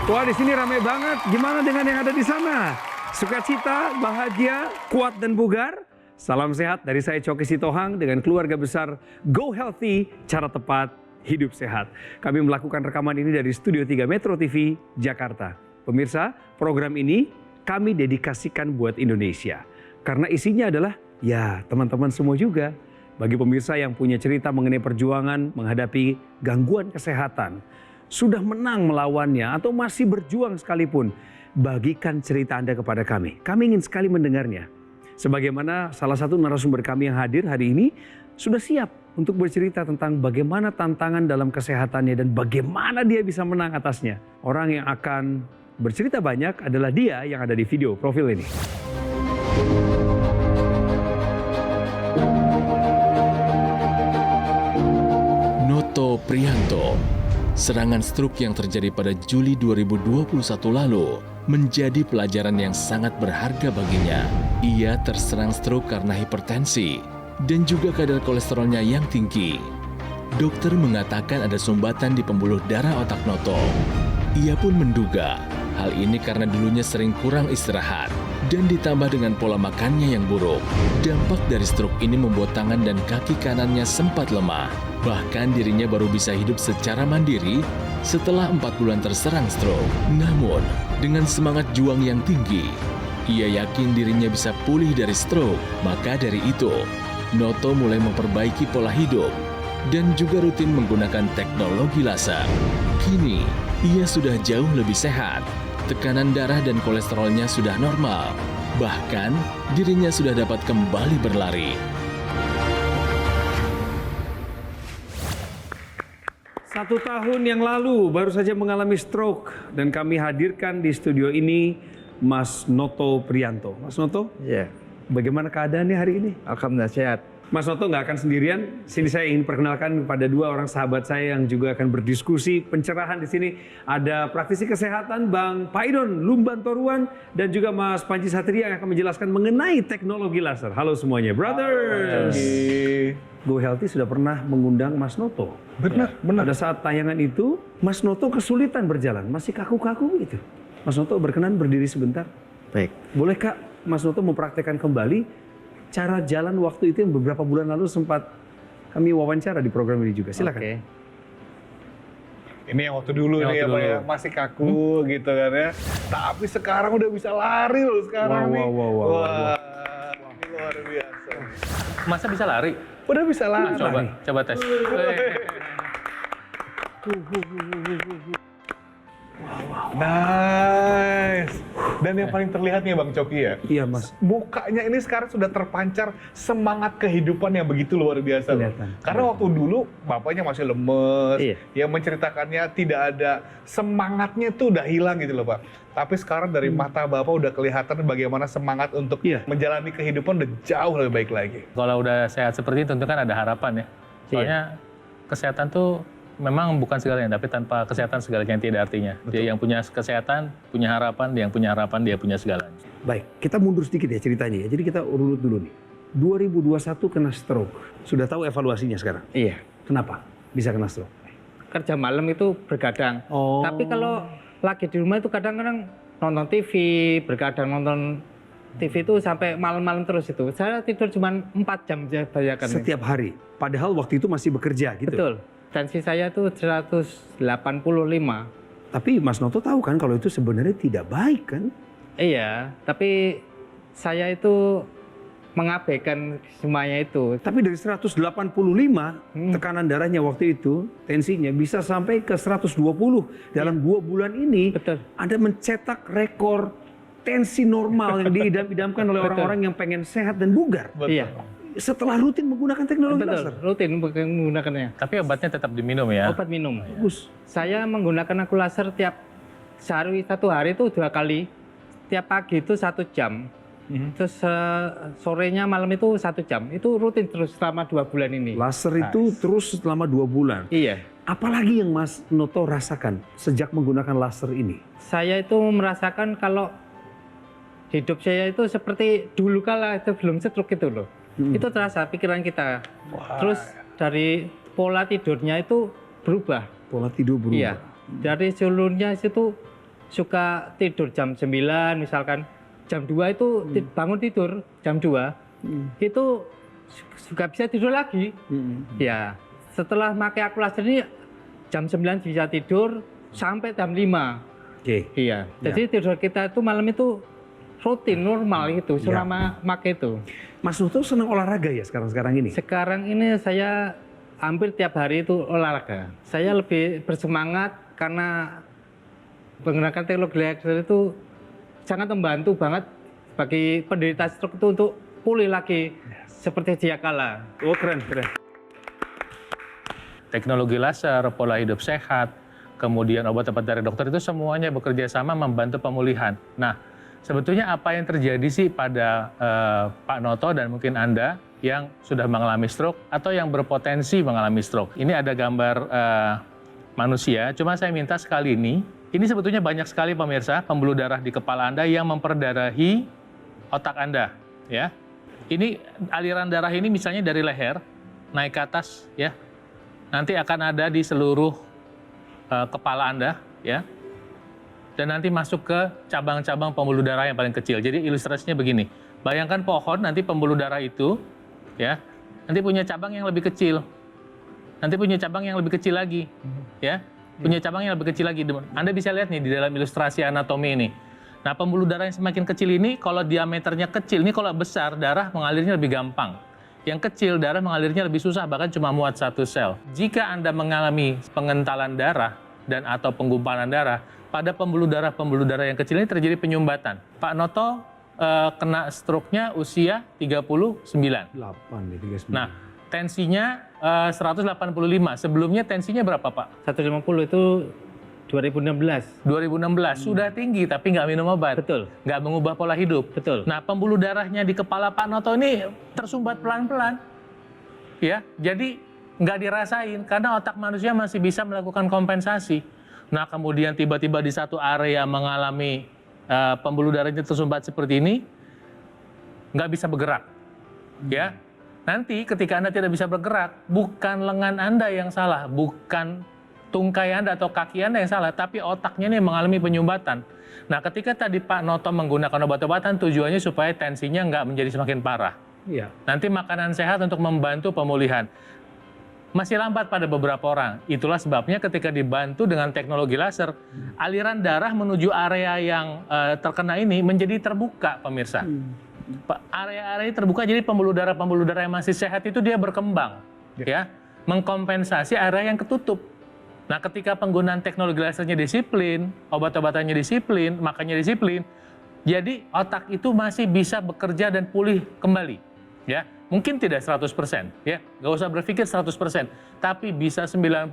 Wah, di sini ramai banget. Gimana dengan yang ada di sana? Sukacita, bahagia, kuat dan bugar? Salam sehat dari saya Coki Sitohang dengan keluarga besar Go Healthy, cara tepat hidup sehat. Kami melakukan rekaman ini dari Studio 3 Metro TV, Jakarta. Pemirsa, program ini kami dedikasikan buat Indonesia. Karena isinya adalah, ya teman-teman semua juga. Bagi pemirsa yang punya cerita mengenai perjuangan menghadapi gangguan kesehatan, sudah menang melawannya atau masih berjuang sekalipun, bagikan cerita Anda kepada kami. Kami ingin sekali mendengarnya. Sebagaimana salah satu narasumber kami yang hadir hari ini sudah siap untuk bercerita tentang bagaimana tantangan dalam kesehatannya dan bagaimana dia bisa menang atasnya. Orang yang akan bercerita banyak adalah dia yang ada di video profil ini. Noto Priyanto. Serangan stroke yang terjadi pada Juli 2021 lalu menjadi pelajaran yang sangat berharga baginya. Ia terserang stroke karena hipertensi dan juga kadar kolesterolnya yang tinggi. Dokter mengatakan ada sumbatan di pembuluh darah otak Noto. Ia pun menduga hal ini karena dulunya sering kurang istirahat dan ditambah dengan pola makannya yang buruk. Dampak dari stroke ini membuat tangan dan kaki kanannya sempat lemah. Bahkan dirinya baru bisa hidup secara mandiri setelah 4 bulan terserang stroke. Namun, dengan semangat juang yang tinggi, ia yakin dirinya bisa pulih dari stroke. Maka dari itu, Noto mulai memperbaiki pola hidup dan juga rutin menggunakan teknologi laser. Kini, ia sudah jauh lebih sehat. Tekanan darah dan kolesterolnya sudah normal. Bahkan, dirinya sudah dapat kembali berlari. 1 tahun yang lalu baru saja mengalami stroke dan kami hadirkan di studio ini Mas Noto Priyanto. Mas Noto, Iya, bagaimana keadaannya hari ini? alhamdulillah sehat. Mas Noto nggak akan sendirian. Sini saya ingin perkenalkan kepada 2 orang sahabat saya yang juga akan berdiskusi pencerahan di sini. Ada praktisi kesehatan Bang Paidon Lumban Toruan dan juga Mas Panji Satria yang akan menjelaskan mengenai teknologi laser. Halo semuanya, brothers. Go Healthy sudah pernah mengundang Mas Noto. Benar. Pada saat tayangan itu, Mas Noto kesulitan berjalan, masih kaku-kaku gitu. Mas Noto berkenan berdiri sebentar. Baik. Boleh Kak, Mas Noto mempraktekkan kembali cara jalan waktu itu yang beberapa bulan lalu sempat kami wawancara di program ini juga. Silakan. Oke. Ini yang waktu dulu nih ya Pak ya, masih kaku gitu kan ya. Tapi sekarang udah bisa lari loh sekarang nih. Wah. Ini luar biasa. Masa bisa lari? Udah bisa lari. Coba tes. Nice. Dan yang paling terlihat nih Bang Coki ya. Iya Mas. Mukanya ini sekarang sudah terpancar semangat kehidupan yang begitu luar biasa loh. Kelihatan. Karena waktu dulu bapaknya masih lemes, Iya. yang menceritakannya tidak ada semangatnya tuh udah hilang gitu loh Pak. Tapi sekarang dari mata bapak udah kelihatan bagaimana semangat untuk Iya. menjalani kehidupan udah jauh lebih baik lagi. Kalau udah sehat seperti itu tentu kan ada harapan ya. Soalnya kesehatan tuh memang bukan segalanya, tapi tanpa kesehatan segalanya tidak artinya. Dia yang punya kesehatan, punya harapan, dia yang punya harapan, dia punya segalanya. Baik, kita mundur sedikit ya ceritanya ya. Jadi kita urut dulu nih. 2021 kena stroke. Sudah tahu evaluasinya sekarang? Iya. Kenapa bisa kena stroke? Kerja malam itu bergadang. Oh. Tapi kalau lagi di rumah itu kadang-kadang nonton TV, bergadang nonton TV itu sampai malam-malam terus itu. Saya tidur cuma 4 jam aja bayangkan. Setiap hari. Padahal waktu itu masih bekerja gitu. Betul. Tensi saya tuh 185. Tapi Mas Noto tahu kan kalau itu sebenarnya tidak baik kan? Iya, tapi saya itu mengabaikan semuanya itu. Tapi dari 185 tekanan darahnya waktu itu, tensinya bisa sampai ke 120 dalam 2 bulan ini. Betul. Anda mencetak rekor tensi normal yang diidam-idamkan oleh Betul. orang-orang yang pengen sehat dan bugar. Iya. Setelah rutin menggunakan teknologi Betul, laser. rutin menggunakannya. Tapi obatnya tetap diminum ya. Obat minum. Bagus. Saya menggunakan aku laser tiap sehari 1 hari itu 2 kali. Tiap pagi itu 1 jam. Terus sorenya malam itu 1 jam. Itu rutin terus selama 2 bulan ini. Laser itu terus selama 2 bulan. Iya. Apalagi yang Mas Noto rasakan sejak menggunakan laser ini? Saya itu merasakan kalau hidup saya itu seperti dulu kala itu belum stroke itu loh. Itu terasa pikiran kita. Terus dari pola tidurnya itu berubah. Pola tidur berubah. Iya. Dari seluruhnya itu suka tidur jam 9 misalkan, jam 2 itu bangun tidur jam 2, itu juga bisa tidur lagi. Ya, setelah pakai Aqualaser ini jam 9 bisa tidur sampai jam 5. Oke. Iya, jadi tidur kita itu malam itu rutin, normal itu selama pakai itu. Mas Nuto senang olahraga ya sekarang ini? Sekarang ini saya hampir tiap hari itu olahraga. Saya lebih bersemangat karena menggunakan teknologi laser itu sangat membantu banget bagi penderita stroke itu untuk pulih lagi seperti sedia kala. Oh, keren. Teknologi laser, pola hidup sehat, kemudian obat-obat dari dokter itu semuanya bekerja sama membantu pemulihan. Nah, sebetulnya apa yang terjadi sih pada Pak Noto dan mungkin Anda yang sudah mengalami stroke atau yang berpotensi mengalami stroke? Ini ada gambar manusia, cuma saya minta sekali ini sebetulnya banyak sekali pemirsa, pembuluh darah di kepala Anda yang memperdarahi otak Anda, ya. Ini aliran darah ini misalnya dari leher naik ke atas, ya. Nanti akan ada di seluruh kepala Anda, ya. Dan nanti masuk ke cabang-cabang pembuluh darah yang paling kecil. Jadi ilustrasinya begini. Bayangkan pohon, nanti pembuluh darah itu, ya, nanti punya cabang yang lebih kecil. Nanti punya cabang yang lebih kecil lagi, ya. Punya cabang yang lebih kecil lagi. Anda bisa lihat nih di dalam ilustrasi anatomi ini. Nah, pembuluh darah yang semakin kecil ini, kalau diameternya kecil, ini kalau besar, darah mengalirnya lebih gampang. Yang kecil, darah mengalirnya lebih susah, bahkan cuma muat 1 sel. Jika Anda mengalami pengentalan darah dan atau penggumpalan darah, pada pembuluh darah yang kecil ini terjadi penyumbatan. Pak Noto kena stroke-nya usia 39. 8 nih, 39. Nah, tensinya 185. Sebelumnya tensinya berapa, Pak? 150 itu 2016. 2016. Sudah tinggi tapi nggak minum obat. Betul. Nggak mengubah pola hidup. Betul. Nah, pembuluh darahnya di kepala Pak Noto ini tersumbat pelan-pelan. Ya, jadi nggak dirasain karena otak manusia masih bisa melakukan kompensasi. Nah, kemudian tiba-tiba di satu area mengalami pembuluh darahnya tersumbat seperti ini, nggak bisa bergerak. Ya, nanti ketika Anda tidak bisa bergerak, bukan lengan Anda yang salah, bukan tungkai Anda atau kaki Anda yang salah, tapi otaknya ini mengalami penyumbatan. Nah, ketika tadi Pak Noto menggunakan obat-obatan, tujuannya supaya tensinya nggak menjadi semakin parah. Iya. Nanti makanan sehat untuk membantu pemulihan. Masih lambat pada beberapa orang. Itulah sebabnya ketika dibantu dengan teknologi laser, aliran darah menuju area yang terkena ini menjadi terbuka, pemirsa. Area-area ini terbuka, jadi pembuluh darah yang masih sehat itu dia berkembang, ya, mengkompensasi area yang ketutup. Nah, ketika penggunaan teknologi lasernya disiplin, obat-obatannya disiplin, makannya disiplin, jadi otak itu masih bisa bekerja dan pulih kembali, ya. Mungkin tidak 100%, ya, nggak usah berpikir 100%, tapi bisa 90%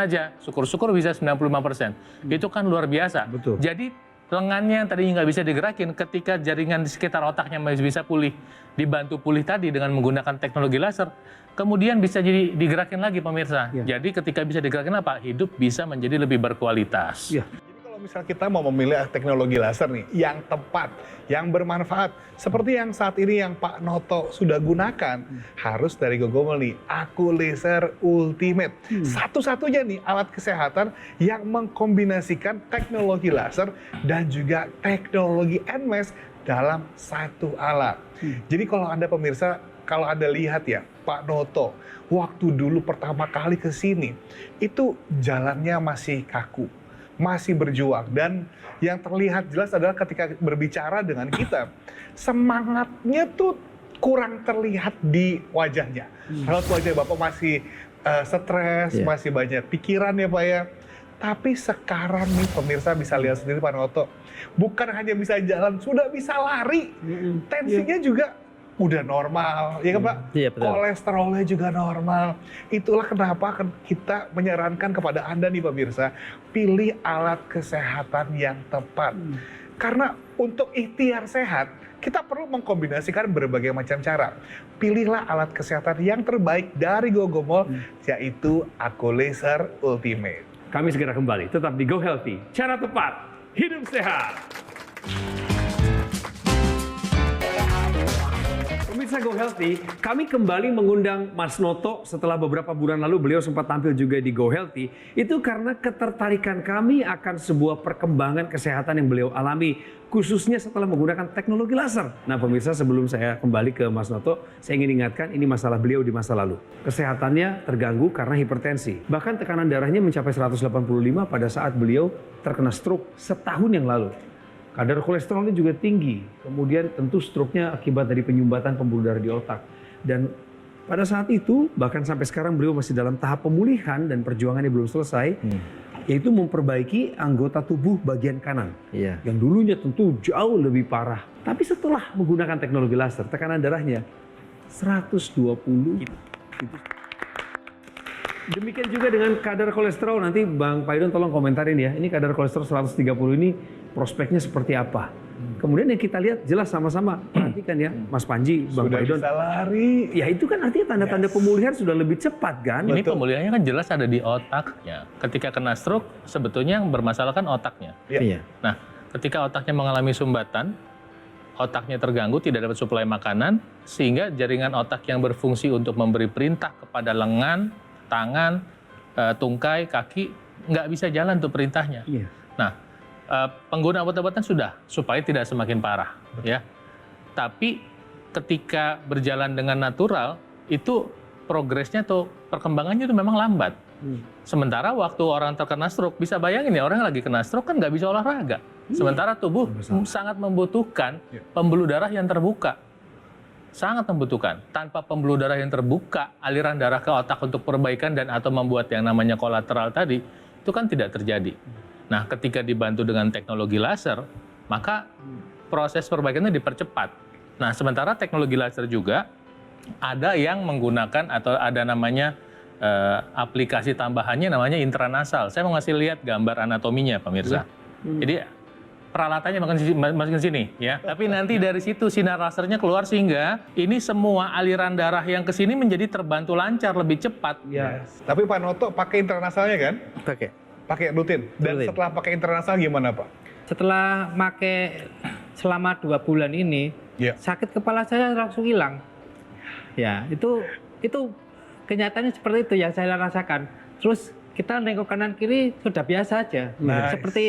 aja, syukur-syukur bisa 95%. Itu kan luar biasa. Betul. Jadi lengannya yang tadinya nggak bisa digerakin, ketika jaringan di sekitar otaknya masih bisa pulih, dibantu pulih tadi dengan menggunakan teknologi laser, kemudian bisa jadi digerakin lagi, pemirsa. Ya. Jadi ketika bisa digerakin apa? Hidup bisa menjadi lebih berkualitas. Ya. Kalau misal kita mau memilih teknologi laser nih, yang tepat, yang bermanfaat, seperti yang saat ini yang Pak Noto sudah gunakan, harus dari Gogomol nih, Aqualaser Ultimate. Satu-satunya nih alat kesehatan yang mengkombinasikan teknologi laser dan juga teknologi NMES dalam satu alat. Jadi kalau Anda pemirsa, kalau Anda lihat ya, Pak Noto, waktu dulu pertama kali ke sini, itu jalannya masih kaku, masih berjuang. Dan yang terlihat jelas adalah ketika berbicara dengan kita, semangatnya tuh kurang terlihat di wajahnya. Kalau wajah Bapak masih stres, masih banyak pikiran ya Pak ya. Tapi sekarang nih pemirsa bisa lihat sendiri Pak Noto, bukan hanya bisa jalan, sudah bisa lari. Tensinya juga udah normal, ya kan Pak? Iya, betul. Kolesterolnya juga normal. Itulah kenapa kita menyarankan kepada Anda nih pemirsa, pilih alat kesehatan yang tepat. Karena untuk ikhtiar sehat, kita perlu mengkombinasikan berbagai macam cara. Pilihlah alat kesehatan yang terbaik dari Gogomol, yaitu Aqualaser Ultimate. Kami segera kembali, tetap di Go Healthy. Cara tepat, hidup sehat. Pemirsa Go Healthy, kami kembali mengundang Mas Noto setelah beberapa bulan lalu beliau sempat tampil juga di Go Healthy. Itu karena ketertarikan kami akan sebuah perkembangan kesehatan yang beliau alami, khususnya setelah menggunakan teknologi laser. Nah pemirsa, sebelum saya kembali ke Mas Noto, saya ingin ingatkan ini masalah beliau di masa lalu. Kesehatannya terganggu karena hipertensi. Bahkan tekanan darahnya mencapai 185 pada saat beliau terkena stroke setahun yang lalu. Kadar kolesterolnya juga tinggi, kemudian tentu stroke-nya akibat dari penyumbatan pembuluh darah di otak. Dan pada saat itu, bahkan sampai sekarang beliau masih dalam tahap pemulihan dan perjuangannya belum selesai, yaitu memperbaiki anggota tubuh bagian kanan. Yang dulunya tentu jauh lebih parah. Tapi setelah menggunakan teknologi laser, tekanan darahnya 120 gitu. Demikian juga dengan kadar kolesterol, nanti Bang Paidon tolong komentarin ya, ini kadar kolesterol 130 ini prospeknya seperti apa. Kemudian yang kita lihat jelas sama-sama, perhatikan ya Mas Panji, Bang Sudah Paidon. bisa lari. Ya itu kan artinya tanda-tanda pemulihan sudah lebih cepat kan. Ini pemulihannya kan jelas ada di otaknya. Ketika kena stroke, sebetulnya yang bermasalah kan otaknya. Iya. Nah, ketika otaknya mengalami sumbatan, otaknya terganggu, tidak dapat suplai makanan, sehingga jaringan otak yang berfungsi untuk memberi perintah kepada lengan, tangan, tungkai, kaki, nggak bisa jalan tuh perintahnya. Iya. Nah, pengguna obat-obatan sudah, supaya tidak semakin parah. Ya. Tapi ketika berjalan dengan natural, itu progresnya atau perkembangannya itu memang lambat. Sementara waktu orang terkena stroke, bisa bayangin ya, orang yang lagi kena stroke kan nggak bisa olahraga. Sementara tubuh sangat membutuhkan pembuluh darah yang terbuka. Sangat membutuhkan. Tanpa pembuluh darah yang terbuka, aliran darah ke otak untuk perbaikan dan atau membuat yang namanya kolateral tadi, itu kan tidak terjadi. Nah, ketika dibantu dengan teknologi laser, maka proses perbaikannya dipercepat. Nah, sementara teknologi laser juga ada yang menggunakan atau ada namanya aplikasi tambahannya namanya intranasal. Saya mau ngasih lihat gambar anatominya, pemirsa. Jadi peralatannya makin sini ya. Tapi nanti dari situ sinar lasernya keluar sehingga ini semua aliran darah yang ke sini menjadi terbantu lancar lebih cepat. Yes. Tapi Pak Noto pakai internasionalnya kan? Pakai rutin. Dan Rutin. setelah pakai internasional gimana Pak? Setelah pakai selama 2 bulan ini, sakit kepala saya langsung hilang. Ya, itu kenyataannya seperti itu yang saya rasakan. Terus kita nengok kanan kiri sudah biasa aja. Nice. Seperti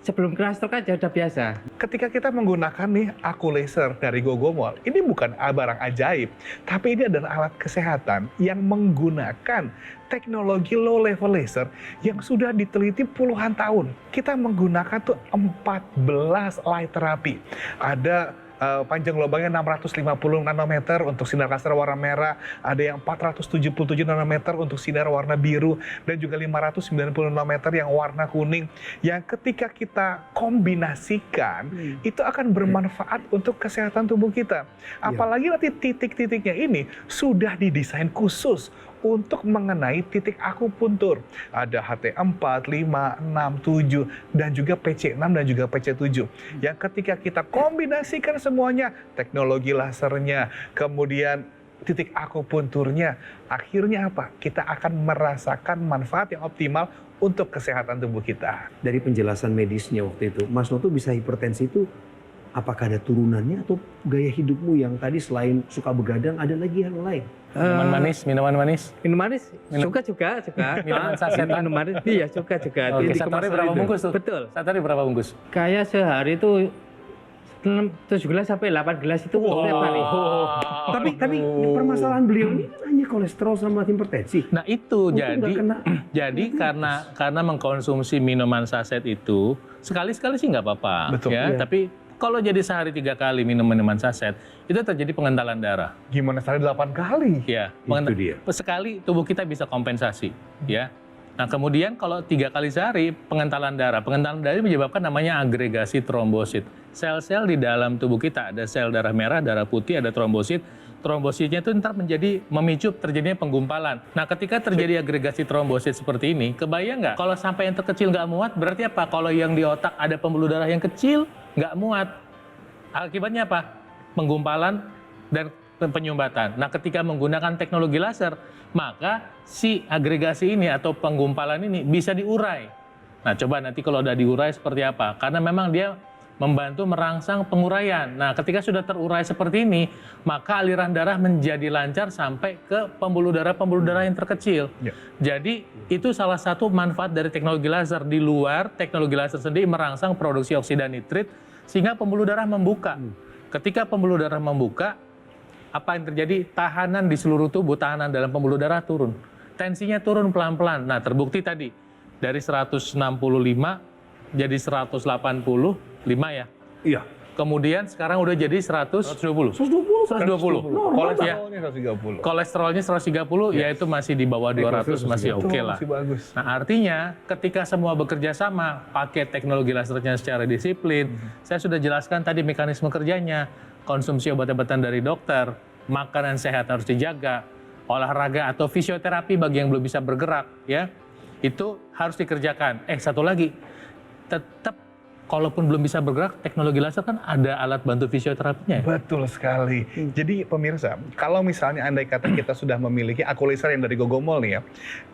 sebelum kena stroke aja udah biasa. Ketika kita menggunakan nih Aku Laser dari Gogomol, ini bukan barang ajaib, tapi ini adalah alat kesehatan yang menggunakan teknologi low level laser yang sudah diteliti puluhan tahun. Kita menggunakan tuh 14 light therapy. Ada panjang lubangnya 650 nanometer untuk sinar laser warna merah, ada yang 477 nanometer untuk sinar warna biru, dan juga 590 nanometer yang warna kuning, yang ketika kita kombinasikan, itu akan bermanfaat untuk kesehatan tubuh kita. Apalagi nanti titik-titiknya ini sudah didesain khusus untuk mengenai titik akupuntur. Ada HT4, 5, 6, 7, dan juga PC6 dan juga PC7. Yang ketika kita kombinasikan semuanya, teknologi lasernya, kemudian titik akupunturnya, akhirnya apa? Kita akan merasakan manfaat yang optimal untuk kesehatan tubuh kita. Dari penjelasan medisnya waktu itu, Mas Noto bisa hipertensi itu apakah ada turunannya atau gaya hidupmu yang tadi selain suka begadang ada lagi yang lain? Minuman manis. Minum manis juga. Minuman sasetan. Minum manis, iya juga. Oke, satu hari berapa bungkus tuh? Betul. Satu hari berapa bungkus? Kayak sehari itu 7 gelas sampai 8 gelas itu setiap hari. Tapi permasalahan beliau ini kan hanya kolesterol sama hipertensi. Nah itu Untung nggak kena. jadi karena mengkonsumsi minuman saset itu sekali-sekali sih nggak apa-apa. Betul. Ya. Iya. Tapi kalau jadi sehari 3 kali minum minuman saset, itu terjadi pengentalan darah. Gimana sehari 8 kali? Ya, Itu dia. sekali tubuh kita bisa kompensasi. Ya. Nah kemudian kalau 3 kali sehari pengentalan darah menyebabkan namanya agregasi trombosit. Sel-sel di dalam tubuh kita ada sel darah merah, darah putih, ada trombosit. Trombositnya itu ntar memicu terjadinya penggumpalan. Nah ketika terjadi agregasi trombosit seperti ini, kebayang nggak? Kalau sampai yang terkecil nggak muat, berarti apa? Kalau yang di otak ada pembuluh darah yang kecil, nggak muat. Akibatnya apa? Penggumpalan dan penyumbatan. Nah ketika menggunakan teknologi laser, maka si agregasi ini atau penggumpalan ini bisa diurai. Nah coba nanti kalau udah diurai seperti apa? Karena memang dia membantu merangsang penguraian. Nah, ketika sudah terurai seperti ini, maka aliran darah menjadi lancar sampai ke pembuluh darah yang terkecil. Ya. Jadi, itu salah satu manfaat dari teknologi laser. Di luar, teknologi laser sendiri merangsang produksi oksida nitrit, sehingga pembuluh darah membuka. Ketika pembuluh darah membuka, apa yang terjadi? Tahanan di seluruh tubuh, tahanan dalam pembuluh darah turun. Tensinya turun pelan-pelan. Nah, terbukti tadi, dari 165 jadi 185 ya. Iya. Kemudian sekarang udah jadi 120. 120. Kolesterolnya 130. Kolesterolnya 130, yaitu masih di bawah 200, masih oke lah. Masih bagus. Nah, artinya ketika semua bekerja sama, pakai teknologi lasernya secara disiplin, saya sudah jelaskan tadi mekanisme kerjanya, konsumsi obat-obatan dari dokter, makanan sehat harus dijaga, olahraga atau fisioterapi bagi yang belum bisa bergerak, ya, itu harus dikerjakan. Satu lagi, tetap kalaupun belum bisa bergerak, teknologi laser kan ada alat bantu fisioterapinya. Betul sekali. Jadi pemirsa, kalau misalnya andai kata kita sudah memiliki aku laser yang dari Gogomol nih ya,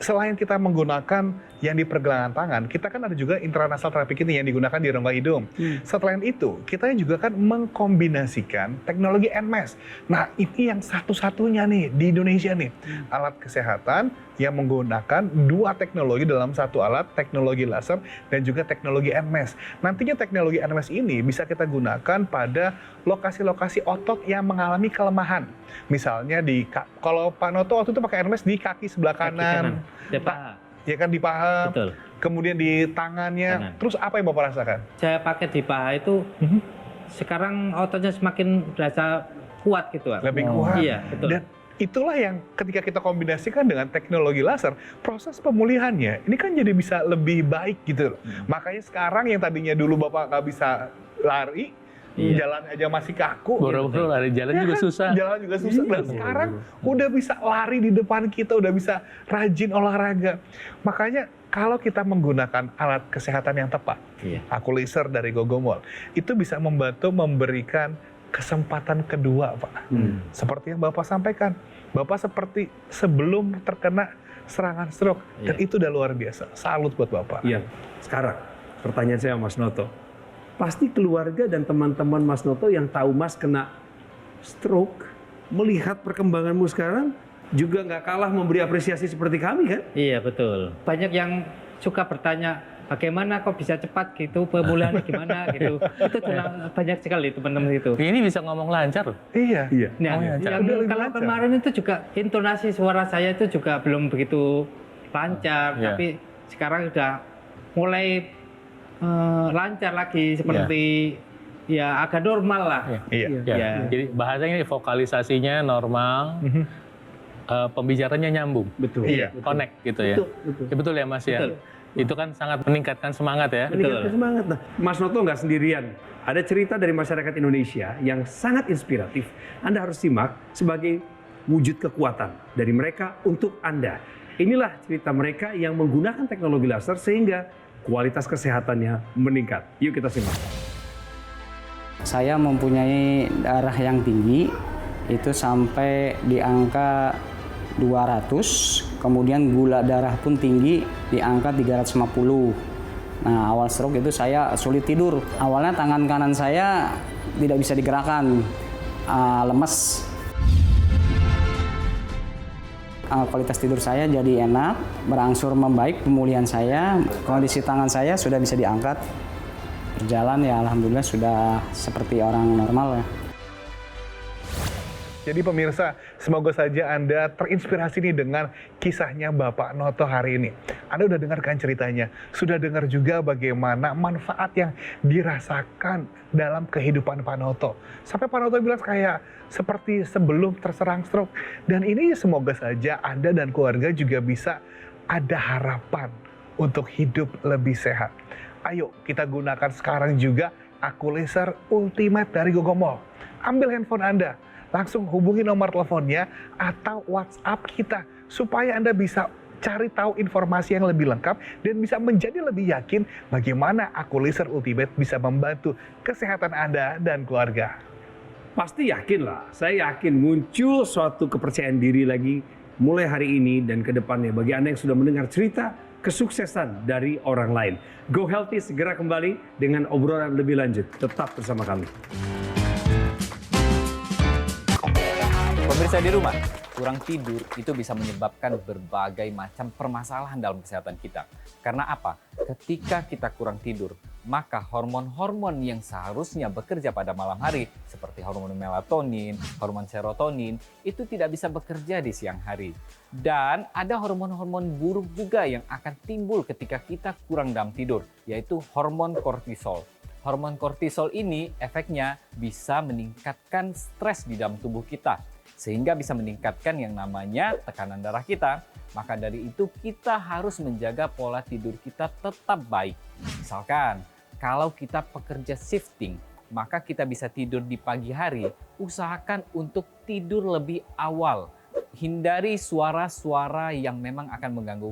selain kita menggunakan yang di pergelangan tangan, kita kan ada juga intranasal terapi kita yang digunakan di rongga hidung. Selain itu, kita juga kan mengkombinasikan teknologi NMES. Nah, ini yang satu-satunya nih di Indonesia nih, alat kesehatan yang menggunakan dua teknologi dalam satu alat, teknologi laser dan juga teknologi NMES. Nantinya teknologi NMES ini bisa kita gunakan pada lokasi-lokasi otot yang mengalami kelemahan. Misalnya kalau Pak Noto waktu itu pakai NMES di kaki sebelah kanan. Di paha. Ya kan, di paha. Betul. Kemudian di tangannya. Tangan. Terus apa yang Bapak rasakan? Saya pakai di paha itu, sekarang ototnya semakin berasa kuat gitu, Pak. Lebih kuat. Iya, betul. Dan itulah yang ketika kita kombinasikan dengan teknologi laser, proses pemulihannya ini kan jadi bisa lebih baik gitu loh. Makanya sekarang yang tadinya dulu Bapak nggak bisa lari, jalan aja masih kaku. Boro-boro lari jalan juga kan? susah. Jalan juga susah. Dan sekarang udah bisa lari di depan kita, udah bisa rajin olahraga. Makanya kalau kita menggunakan alat kesehatan yang tepat, aku laser dari Gogomol, itu bisa membantu memberikan kesempatan kedua, Pak. Seperti yang Bapak sampaikan, Bapak seperti sebelum terkena serangan stroke, dan itu udah luar biasa. Salut buat Bapak. Iya. Sekarang pertanyaan saya Mas Noto, pasti keluarga dan teman-teman Mas Noto yang tahu Mas kena stroke, melihat perkembanganmu sekarang juga nggak kalah memberi apresiasi seperti kami kan? Iya, betul. Banyak yang suka bertanya, bagaimana kok bisa cepat gitu, pemulihannya gimana gitu. Itu banyak sekali teman-teman itu. Ini bisa ngomong lancar loh. Iya. Nah, lancar. kalau kemarin itu juga intonasi suara saya itu juga belum begitu lancar, tapi sekarang udah mulai lancar lagi seperti ya agak normal lah. Iya. Jadi bahasanya vokalisasinya normal, pembicaranya nyambung. Betul. Iya. Connect gitu ya. Betul ya Mas ya. Betul. Itu kan sangat meningkatkan semangat ya. Meningkatkan semangat. Nah, Mas Noto nggak sendirian. Ada cerita dari masyarakat Indonesia yang sangat inspiratif. Anda harus simak sebagai wujud kekuatan dari mereka untuk Anda. Inilah cerita mereka yang menggunakan teknologi laser sehingga kualitas kesehatannya meningkat. Yuk kita simak. Saya mempunyai darah yang tinggi, itu sampai di angka 200, kemudian gula darah pun tinggi di angka 350. Nah, awal stroke itu saya sulit tidur. Awalnya tangan kanan saya tidak bisa digerakkan, lemes. Kualitas tidur saya jadi enak, berangsur membaik pemulihan saya. Kondisi tangan saya sudah bisa diangkat, berjalan ya alhamdulillah sudah seperti orang normal ya. Jadi pemirsa, semoga saja Anda terinspirasi nih dengan kisahnya Bapak Noto hari ini. Anda udah dengarkan ceritanya, sudah dengar juga bagaimana manfaat yang dirasakan dalam kehidupan Pak Noto. Sampai Pak Noto bilang kayak seperti sebelum terserang stroke. Dan ini semoga saja Anda dan keluarga juga bisa ada harapan untuk hidup lebih sehat. Ayo kita gunakan sekarang juga aku laser ultimate dari Gogomol. Ambil handphone Anda, langsung hubungi nomor teleponnya atau WhatsApp kita supaya Anda bisa cari tahu informasi yang lebih lengkap dan bisa menjadi lebih yakin bagaimana aku laser ultimate bisa membantu kesehatan Anda dan keluarga. Pasti yakin lah, saya yakin muncul suatu kepercayaan diri lagi mulai hari ini dan ke depannya bagi Anda yang sudah mendengar cerita kesuksesan dari orang lain. Go Healthy segera kembali dengan obrolan lebih lanjut. Tetap bersama kami. Pemirsa di rumah, kurang tidur itu bisa menyebabkan berbagai macam permasalahan dalam kesehatan kita. Karena apa? Ketika kita kurang tidur, maka hormon-hormon yang seharusnya bekerja pada malam hari, seperti hormon melatonin, hormon serotonin, itu tidak bisa bekerja di siang hari. Dan ada hormon-hormon buruk juga yang akan timbul ketika kita kurang dalam tidur, yaitu hormon kortisol. Hormon kortisol ini efeknya bisa meningkatkan stres di dalam tubuh kita, sehingga bisa meningkatkan yang namanya tekanan darah kita. Maka dari itu kita harus menjaga pola tidur kita tetap baik. Misalkan, kalau kita pekerja shifting, maka kita bisa tidur di pagi hari, usahakan untuk tidur lebih awal. Hindari suara-suara yang memang akan mengganggu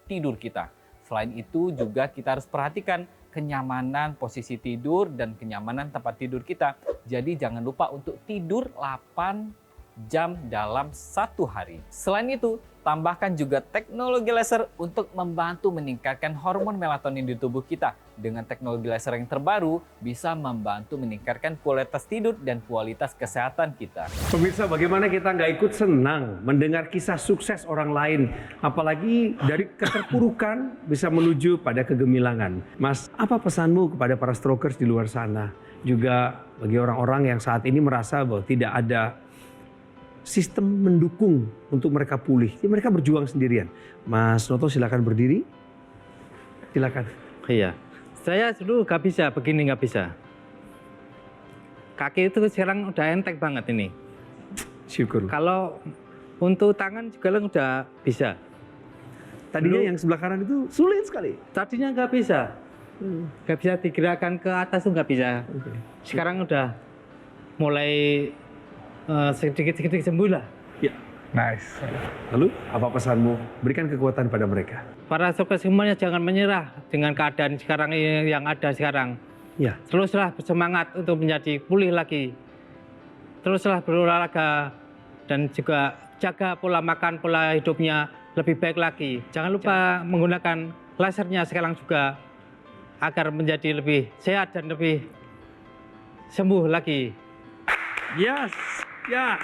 tidur kita. Selain itu juga kita harus perhatikan kenyamanan posisi tidur dan kenyamanan tempat tidur kita. Jadi jangan lupa untuk tidur 8 jam dalam satu hari. Selain itu, tambahkan juga teknologi laser untuk membantu meningkatkan hormon melatonin di tubuh kita. Dengan teknologi laser yang terbaru, bisa membantu meningkatkan kualitas tidur dan kualitas kesehatan kita. Pemirsa, bagaimana kita nggak ikut senang mendengar kisah sukses orang lain, apalagi dari keterpurukan bisa menuju pada kegemilangan. Mas, apa pesanmu kepada para strokers di luar sana? Juga bagi orang-orang yang saat ini merasa bahwa tidak ada sistem mendukung untuk mereka pulih. Jadi mereka berjuang sendirian. Mas Noto silakan berdiri. Silakan. Iya. Saya dulu nggak bisa, begini nggak bisa. Kaki itu sekarang udah entek banget ini. Syukur. Kalau untuk tangan juga udah bisa. Tadinya dulu- yang sebelah kanan itu sulit sekali. Tadinya nggak bisa. Nggak bisa digerakkan ke atas tuh nggak bisa. Sekarang udah mulai sedikit-sedikit sembuh lah. Ya. Nice. Lalu apa pesanmu? Berikan kekuatan pada mereka. Para sukses semuanya jangan menyerah dengan keadaan sekarang yang ada sekarang. Ya. Teruslah bersemangat untuk menjadi pulih lagi. Teruslah berolahraga dan juga jaga pola makan, pola hidupnya lebih baik lagi. Jangan lupa menggunakan lasernya sekarang juga agar menjadi lebih sehat dan lebih sembuh lagi. Yes. Ya.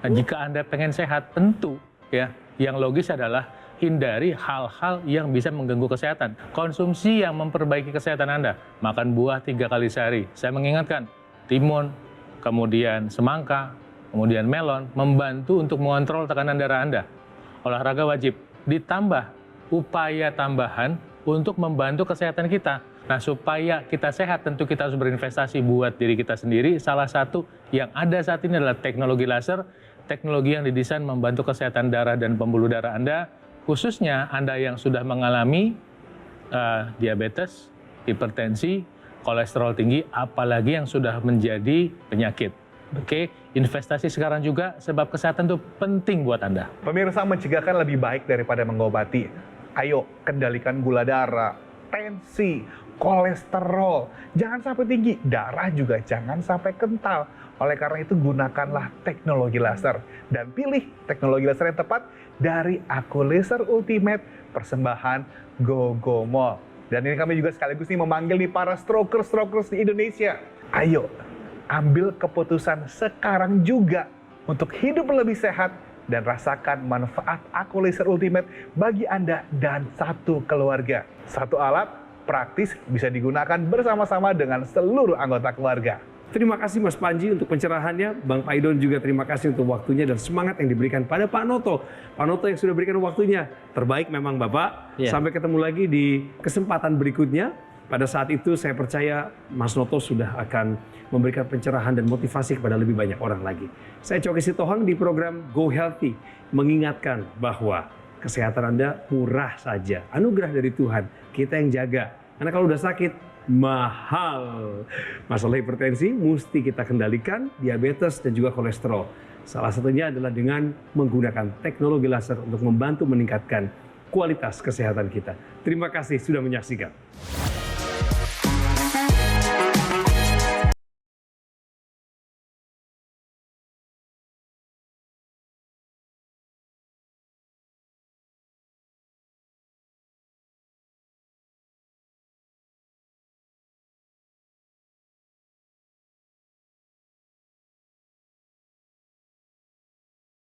Nah, jika Anda pengen sehat, tentu ya, yang logis adalah hindari hal-hal yang bisa mengganggu kesehatan. Konsumsi yang memperbaiki kesehatan Anda. Makan buah 3 kali sehari. Saya mengingatkan, timun, kemudian semangka, kemudian melon, membantu untuk mengontrol tekanan darah Anda. Olahraga wajib. Ditambah upaya tambahan untuk membantu kesehatan kita. Nah, supaya kita sehat, tentu kita harus berinvestasi buat diri kita sendiri. Salah satu yang ada saat ini adalah teknologi laser, teknologi yang didesain membantu kesehatan darah dan pembuluh darah Anda, khususnya Anda yang sudah mengalami diabetes, hipertensi, kolesterol tinggi, apalagi yang sudah menjadi penyakit. Oke, investasi sekarang juga sebab kesehatan itu penting buat Anda. Pemirsa, mencegah kan lebih baik daripada mengobati. Ayo, kendalikan gula darah, tensi, kolesterol. Jangan sampai tinggi, darah juga jangan sampai kental. Oleh karena itu, gunakanlah teknologi laser. Dan pilih teknologi laser yang tepat dari Aku Laser Ultimate, persembahan GoGo Mall. Dan ini kami juga sekaligus nih memanggil nih para strokers di Indonesia. Ayo, ambil keputusan sekarang juga untuk hidup lebih sehat dan rasakan manfaat Aku Laser Ultimate bagi Anda dan satu keluarga. Satu alat praktis bisa digunakan bersama-sama dengan seluruh anggota keluarga. Terima kasih Mas Panji untuk pencerahannya. Bang Paidon juga terima kasih untuk waktunya dan semangat yang diberikan pada Pak Noto. Pak Noto yang sudah berikan waktunya. Terbaik memang Bapak. Ya. Sampai ketemu lagi di kesempatan berikutnya. Pada saat itu saya percaya Mas Noto sudah akan memberikan pencerahan dan motivasi kepada lebih banyak orang lagi. Saya Coki Sitohang di program Go Healthy mengingatkan bahwa kesehatan Anda murah saja. Anugerah dari Tuhan. Kita yang jaga. Karena kalau udah sakit, mahal. Masalah hipertensi mesti kita kendalikan, diabetes dan juga kolesterol. Salah satunya adalah dengan menggunakan teknologi laser untuk membantu meningkatkan kualitas kesehatan kita. Terima kasih sudah menyaksikan.